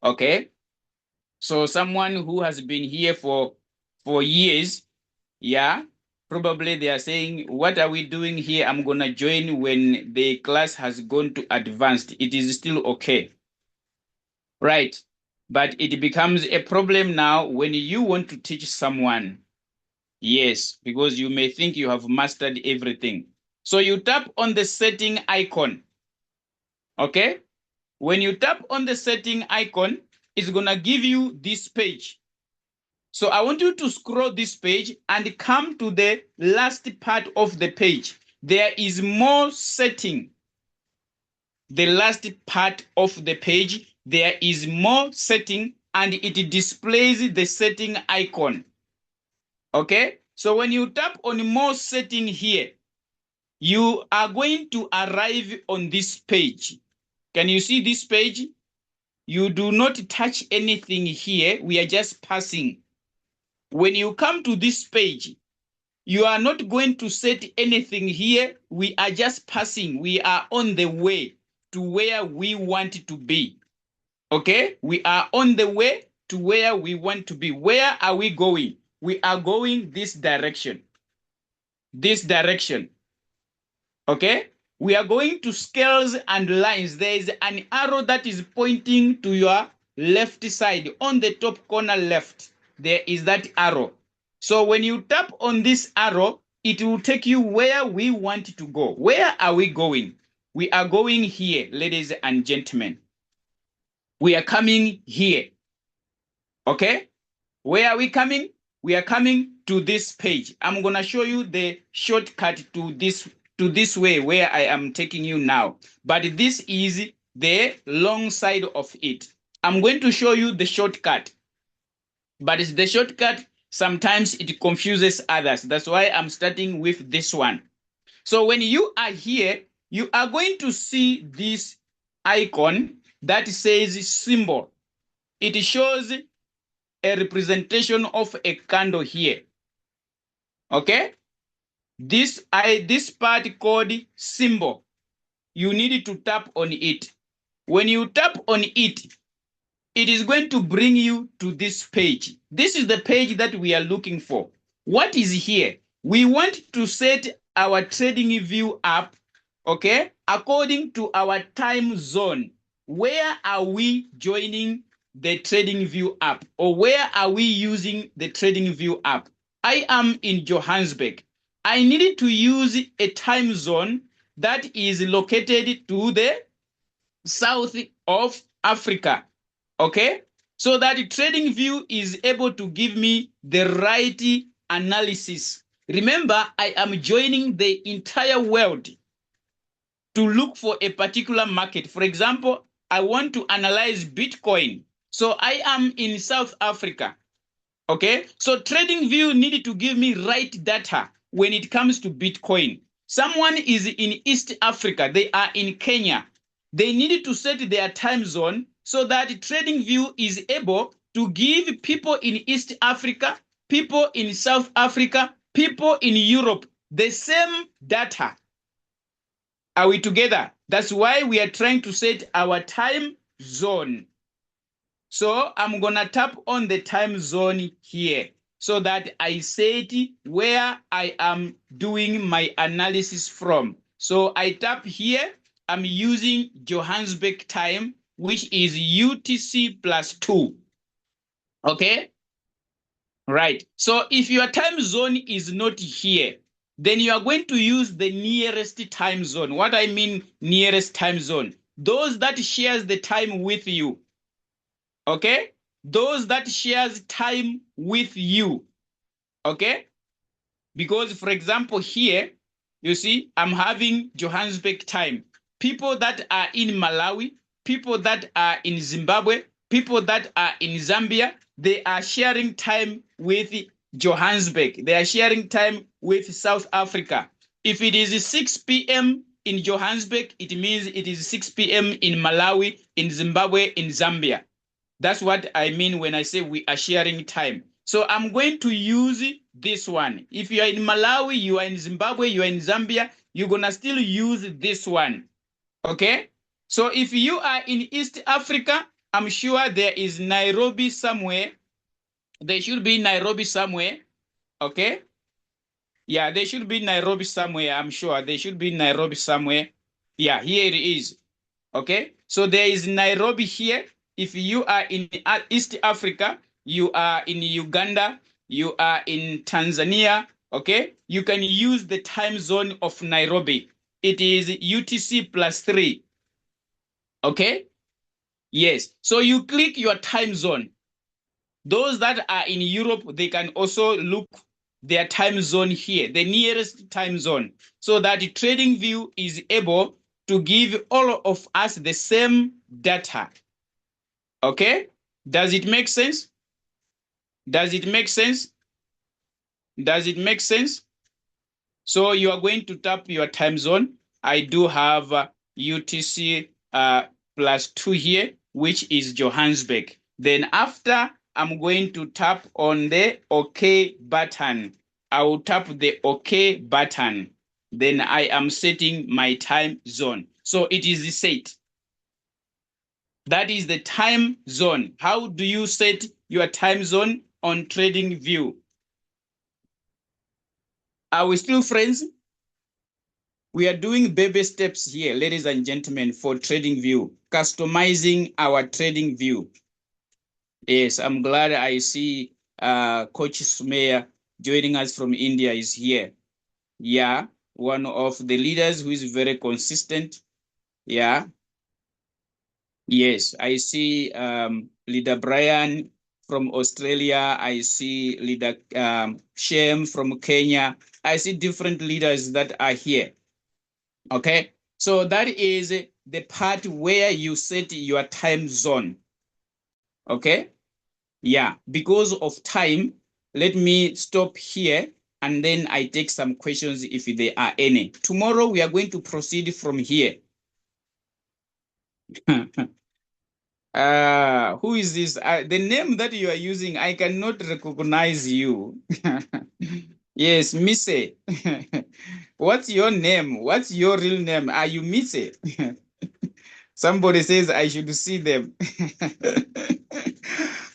Okay. So someone who has been here for years, yeah, probably they are saying, what are we doing here? I'm going to join when the class has gone to advanced. It is still okay. Right. But it becomes a problem now when you want to teach someone. Yes, because you may think you have mastered everything. So you tap on the setting icon. Okay. When you tap on the setting icon, it's going to give you this page. So I want you to scroll this page and come to the last part of the page. There is more setting. The last part of the page, there is more setting and it displays the setting icon. Okay? So when you tap on more setting here, you are going to arrive on this page. Can you see this page? You do not touch anything here. We are just passing. When you come to this page, you are not going to set anything here. We are just passing. We are on the way to where we want to be. Okay? We are on the way to where we want to be. Where are we going? We are going this direction. This direction. Okay? We are going to scales and lines. There is an arrow that is pointing to your left side. On the top corner left, there is that arrow. So when you tap on this arrow, it will take you where we want to go. Where are we going? We are going here, ladies and gentlemen. We are coming here. Okay? Where are we coming? We are coming to this page. I'm going to show you the shortcut to this way where I am taking you now. But this is the long side of it. I'm going to show you the shortcut. But it's the shortcut, sometimes it confuses others. That's why I'm starting with this one. So when you are here, you are going to see this icon that says symbol. It shows a representation of a candle here. Okay? This part called symbol. You need to tap on it. When you tap on it, it is going to bring you to this page. This is the page that we are looking for. What is here? We want to set our TradingView app, okay, according to our time zone. Where are we joining the TradingView app, or where are we using the TradingView app? I am in Johannesburg. I needed to use a time zone that is located to the south of Africa. Okay, so that TradingView is able to give me the right analysis. Remember, I am joining the entire world to look for a particular market. For example, I want to analyze Bitcoin. So I am in South Africa. Okay, so TradingView needed to give me right data when it comes to Bitcoin. Someone is in East Africa, they are in Kenya. They needed to set their time zone so that TradingView is able to give people in East Africa, people in South Africa, people in Europe the same data. Are we together? That's why we are trying to set our time zone. So I'm going to tap on the time zone here so that I set where I am doing my analysis from. So I tap here. I'm using Johannesburg time, which is UTC +2. Okay? Right. So if your time zone is not here, then you are going to use the nearest time zone. What I mean nearest time zone? Those that shares the time with you. Okay? Those that shares time with you. Okay? Because, for example, here, you see, I'm having Johannesburg time. People that are in Malawi, people that are in Zimbabwe, people that are in Zambia, they are sharing time with Johannesburg. They are sharing time with South Africa. If it is 6 p.m. in Johannesburg, it means it is 6 p.m. in Malawi, in Zimbabwe, in Zambia. That's what I mean when I say we are sharing time. So I'm going to use this one. If you are in Malawi, you are in Zimbabwe, you are in Zambia, you're going to still use this one. Okay? So if you are in East Africa, I'm sure there is Nairobi somewhere. There should be Nairobi somewhere. Okay? Yeah, there should be Nairobi somewhere. I'm sure there should be Nairobi somewhere. Yeah, here it is. Okay? So there is Nairobi here. If you are in East Africa, you are in Uganda, you are in Tanzania, okay? You can use the time zone of Nairobi. It is UTC +3, okay? Yes, so you click your time zone. Those that are in Europe, they can also look their time zone here, the nearest time zone, so that TradingView is able to give all of us the same data. Okay? Does it make sense? Does it make sense? Does it make sense? So you are going to tap your time zone. I do have UTC +2 here, which is Johannesburg. Then after, I'm going to tap on the OK button. I will tap the OK button. Then I am setting my time zone. So it is set. That is the time zone. How do you set your time zone on TradingView? Are we still friends? We are doing baby steps here, ladies and gentlemen, for TradingView, customizing our TradingView. Yes, I'm glad I see Coach Sumeya joining us from India is here. Yeah, one of the leaders who is very consistent. Yeah. Yes, I see Leader Brian from Australia. I see leader Shem from Kenya. I see different leaders that are here. Okay, so that is the part where you set your time zone. Okay, yeah, because of time, let me stop here and then I take some questions if there are any. Tomorrow we are going to proceed from here. Who is this? The name that you are using, I cannot recognize you. Yes, Mise. What's your name? What's your real name? Are you Mise? Somebody says I should see them.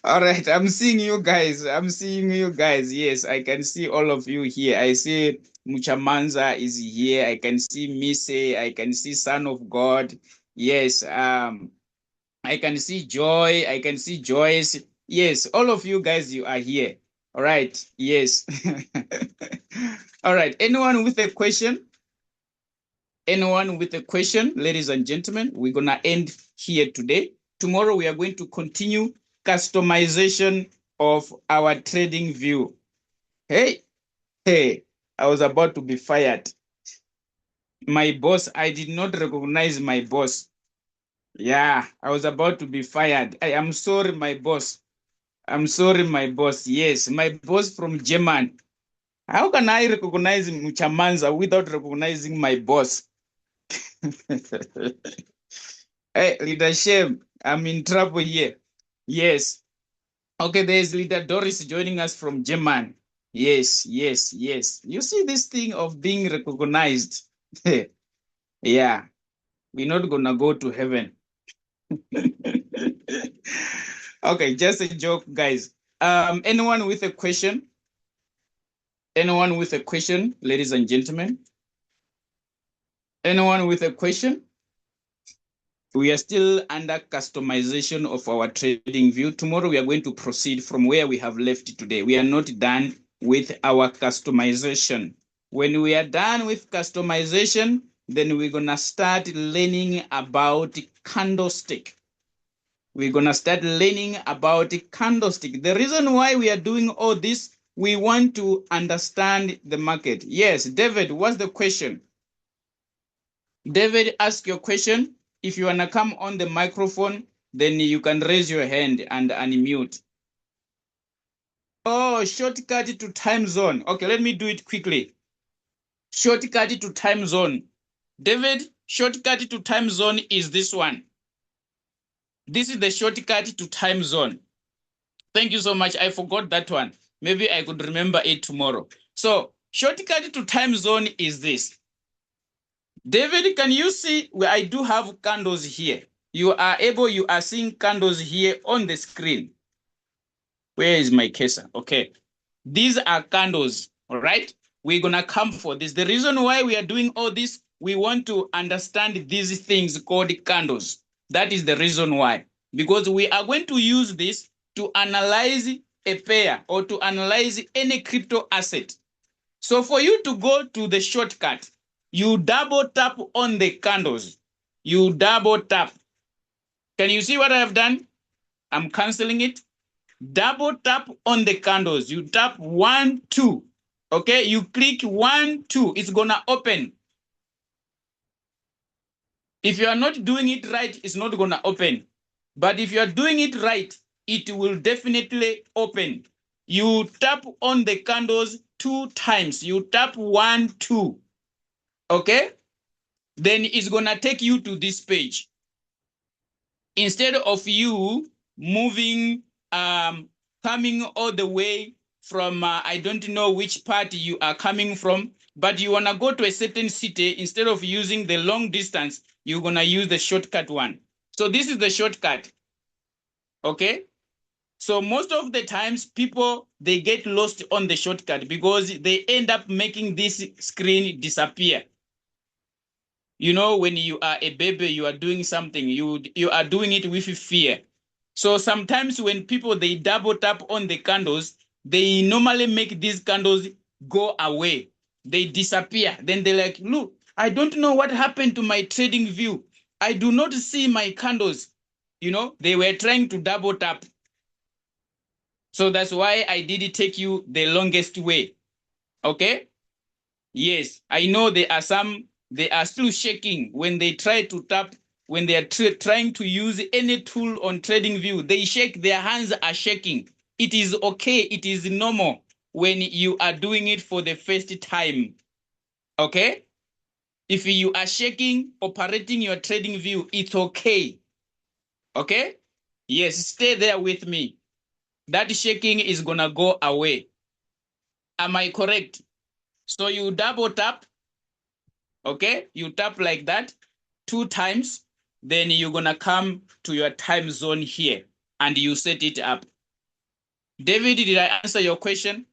All right, I'm seeing you guys. I'm seeing you guys. Yes, I can see all of you here. I see Muchamanza is here. I can see Mise. I can see Son of God. Yes, I can see Joy. I can see Joyce. Yes, all of you guys, you are here. All right. Yes. All right. Anyone with a question? Anyone with a question, ladies and gentlemen, we're going to end here today. Tomorrow, we are going to continue customization of our trading view. Hey, I was about to be fired. My boss, I did not recognize my boss. Yeah, I was about to be fired. I am sorry, my boss. I'm sorry, my boss. Yes, my boss from German. How can I recognize Muchamanza without recognizing my boss? Hey, Leader Shem, I'm in trouble here. Yes. Okay, there's Leader Doris joining us from German. Yes. You see this thing of being recognized. Yeah, we're not gonna go to heaven. Okay, just a joke, guys. Anyone with a question? Anyone with a question, ladies and gentlemen? Anyone with a question? We are still under customization of our trading view. Tomorrow we are going to proceed from where we have left today. We are not done with our customization. When we are done with customization, then we're gonna start learning about candlestick. We're gonna start learning about candlestick. The reason why we are doing all this, we want to understand the market. Yes, David, what's the question? David, ask your question. If you wanna come on the microphone, then you can raise your hand and unmute. Oh, shortcut to time zone. Okay, let me do it quickly. Shortcut to time zone. David, shortcut to time zone is this one. This is the shortcut to time zone. Thank you so much. I forgot that one. Maybe I could remember it tomorrow. So shortcut to time zone is this. David, can you see where I do have candles here? You are seeing candles here on the screen. Where is my cursor? Okay. These are candles, all right? We're going to come for this. The reason why we are doing all this, we want to understand these things called candles. That is the reason why. Because we are going to use this to analyze a pair or to analyze any crypto asset. So for you to go to the shortcut, you double tap on the candles. You double tap. Can you see what I have done? I'm canceling it. Double tap on the candles. You tap 1, 2. Okay, you click 1, 2. It's gonna open. If you are not doing it right, it's not gonna open. But if you are doing it right, it will definitely open. You tap on the candles 2 times. You tap 1, 2. Okay? Then it's gonna take you to this page. Instead of you moving, coming all the way from, I don't know which part you are coming from, but you wanna go to a certain city, instead of using the long distance, you're gonna use the shortcut one. So this is the shortcut, okay? So most of the times people, they get lost on the shortcut because they end up making this screen disappear. You know, when you are a baby, you are doing something, you are doing it with fear. So sometimes when people, they double tap on the candles, they normally make these candles go away. They disappear. Then they're like, look, I don't know what happened to my trading view. I do not see my candles. You know, they were trying to double tap. So that's why I did take you the longest way. Okay? Yes, I know there are some, they are still shaking when they try to tap, when they are trying to use any tool on TradingView, they shake, their hands are shaking. It is okay, it is normal when you are doing it for the first time. Okay? If you are shaking, operating your TradingView, it's okay. Okay? Yes, stay there with me. That shaking is gonna go away. Am I correct? So you double tap, okay? You tap like that 2 times, then you're gonna come to your time zone here and you set it up. David, did I answer your question?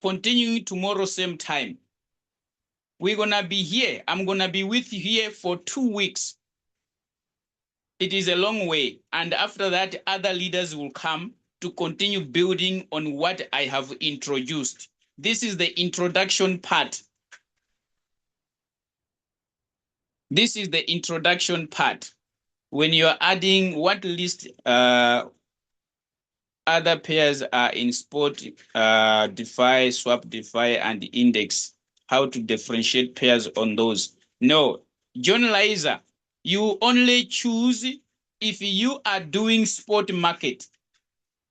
Continuing tomorrow, same time. We're gonna be here. I'm gonna be with you here for 2 weeks. It is a long way. And after that, other leaders will come to continue building on what I have introduced. This is the introduction part. This is the introduction part. When you're adding what list other pairs are in spot, DeFi, swap DeFi, and index, how to differentiate pairs on those. No, John Liza, you only choose if you are doing spot market,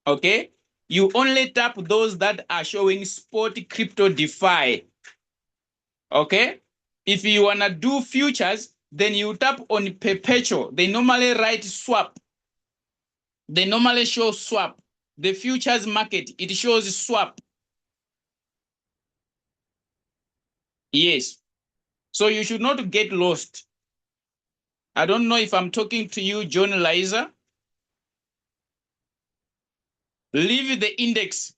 okay? You only tap those that are showing spot crypto DeFi, okay? If you wanna do futures, then you tap on Perpetual. They normally write swap. They normally show swap. The futures market, it shows swap. Yes. So you should not get lost. I don't know if I'm talking to you, John Liza. Leave the index.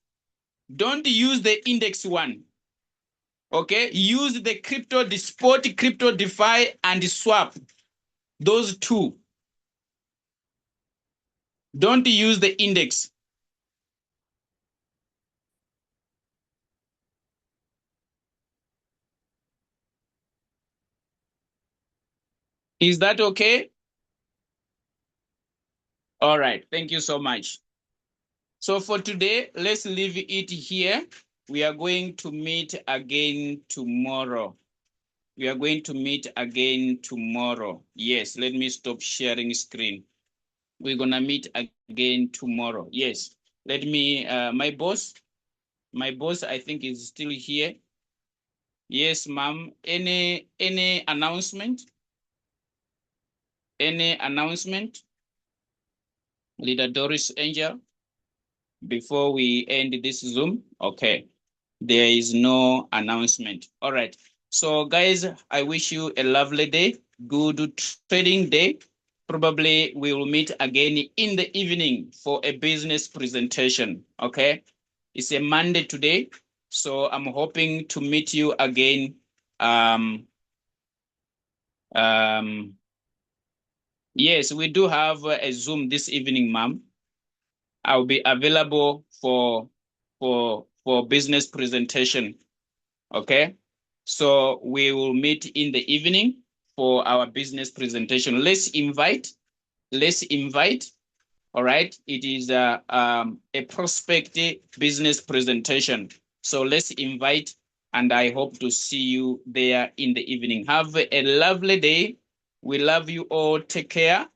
Don't use the index one. Okay? Use the crypto, the spot, crypto, DeFi, and the swap. Those two. Don't use the index. Is that okay? All right. Thank you so much. So for today, let's leave it here. We are going to meet again tomorrow. We are going to meet again tomorrow. Yes, let me stop sharing screen. We're gonna meet again tomorrow. Yes, let me, my boss, I think is still here. Yes, ma'am. Any announcement? Any announcement? Leader Doris Angel, before we end this Zoom? Okay. There is no announcement. All right. So guys, I wish you a lovely day. Good trading day. Probably we will meet again in the evening for a business presentation. Okay. It's a Monday today. So I'm hoping to meet you again. Yes, we do have a Zoom this evening, ma'am. I'll be available for business presentation. Okay. So we will meet in the evening for our business presentation. Let's invite. All right. It is a prospect business presentation. So let's invite, and I hope to see you there in the evening. Have a lovely day. We love you all. Take care.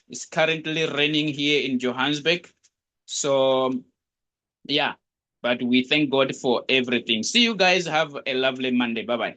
It's currently raining here in Johannesburg. So yeah, but we thank God for everything. See you guys. Have a lovely Monday. Bye-bye.